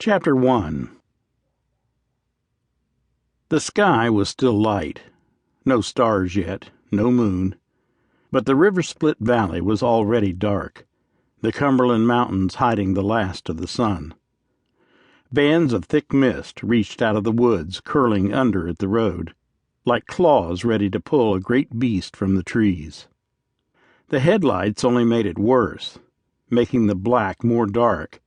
Chapter 1. The sky was still light. No stars yet, no moon. But the river-split valley was already dark, the Cumberland Mountains hiding the last of the sun. Bands of thick mist reached out of the woods, curling under at the road, like claws ready to pull a great beast from the trees. The headlights only made it worse, making the black more dark,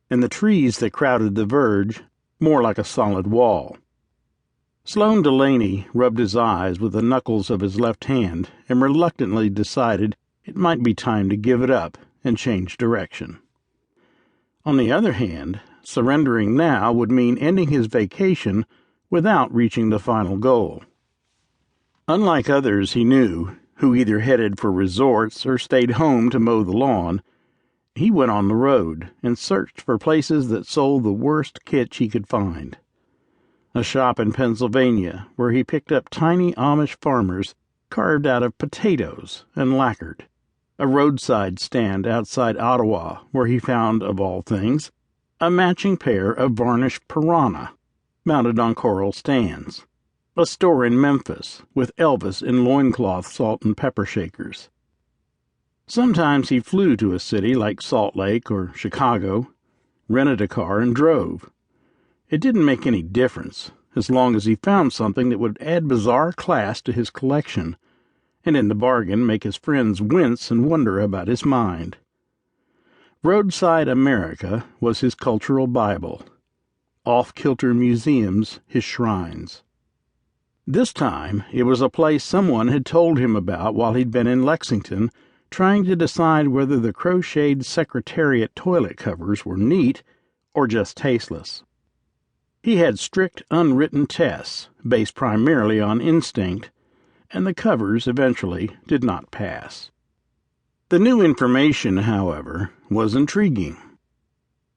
and the trees that crowded the verge more like a solid wall. Sloane Delaney rubbed his eyes with the knuckles of his left hand and reluctantly decided it might be time to give it up and change direction. On the other hand, surrendering now would mean ending his vacation without reaching the final goal. Unlike others he knew, who either headed for resorts or stayed home to mow the lawn, he went on the road and searched for places that sold the worst kitsch he could find. A shop in Pennsylvania where he picked up tiny Amish farmers carved out of potatoes and lacquered. A roadside stand outside Ottawa where he found, of all things, a matching pair of varnished piranha mounted on coral stands. A store in Memphis with Elvis in loincloth salt and pepper shakers. Sometimes he flew to a city like Salt Lake or Chicago, rented a car and drove. It didn't make any difference, as long as he found something that would add bizarre class to his collection, and in the bargain make his friends wince and wonder about his mind. Roadside America was his cultural Bible, off-kilter museums his shrines. This time it was a place someone had told him about while he'd been in Lexington, trying to decide whether the crocheted Secretariat toilet covers were neat or just tasteless. He had strict unwritten tests based primarily on instinct, and the covers eventually did not pass. The new information, however, was intriguing.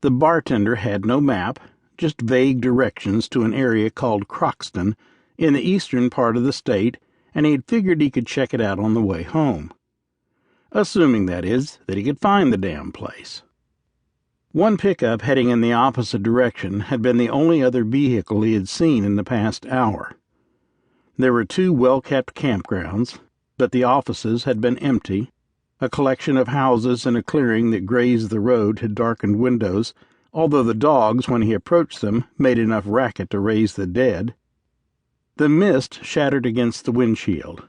The bartender had no map, just vague directions to an area called Croxton in the eastern part of the state, and he had figured he could check it out on the way home. Assuming, that is, that he could find the damn place. One pickup heading in the opposite direction had been the only other vehicle he had seen in the past hour. There were 2 well-kept campgrounds, but the offices had been empty. A collection of houses in a clearing that grazed the road had darkened windows, although the dogs, when he approached them, made enough racket to raise the dead. The mist shattered against the windshield.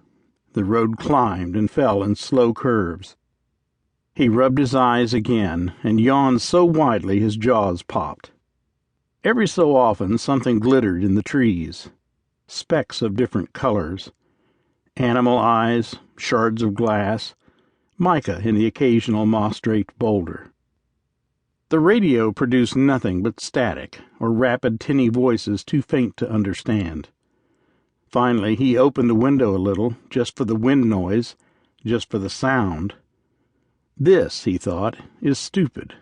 The road climbed and fell in slow curves. He rubbed his eyes again and yawned so widely his jaws popped. Every so often something glittered in the trees, specks of different colors, animal eyes, shards of glass, mica in the occasional moss-draped boulder. The radio produced nothing but static or rapid tinny voices too faint to understand. Finally, he opened the window a little, just for the wind noise, just for the sound. This, he thought, is stupid.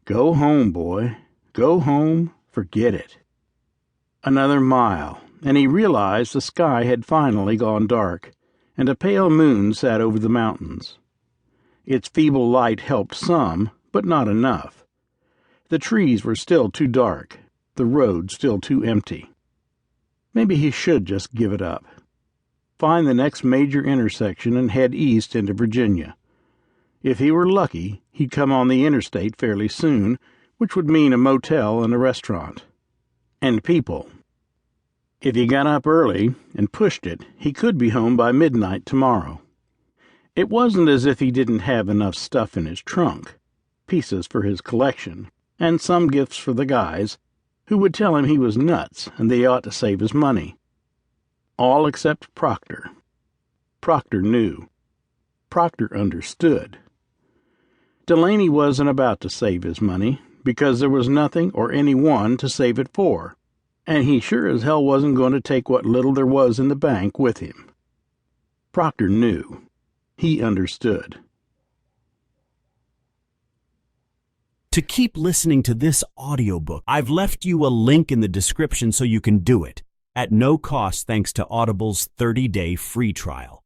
Go home, boy. Go home, forget it. Another mile, and he realized the sky had finally gone dark, and a pale moon sat over the mountains. Its feeble light helped some, but not enough. The trees were still too dark, the road still too empty. Maybe he should just give it up. Find the next major intersection and head east into Virginia. If he were lucky, he'd come on the interstate fairly soon, which would mean a motel and a restaurant. And people. If he got up early and pushed it, he could be home by midnight tomorrow. It wasn't as if he didn't have enough stuff in his trunk, pieces for his collection, and some gifts for the guys, who would tell him he was nuts and they ought to save his money. All except Proctor. Proctor knew. Proctor understood. Delaney wasn't about to save his money, because there was nothing or anyone to save it for, and he sure as hell wasn't going to take what little there was in the bank with him. Proctor knew. He understood. To keep listening to this audiobook, I've left you a link in the description so you can do it, at no cost thanks to Audible's 30-day free trial.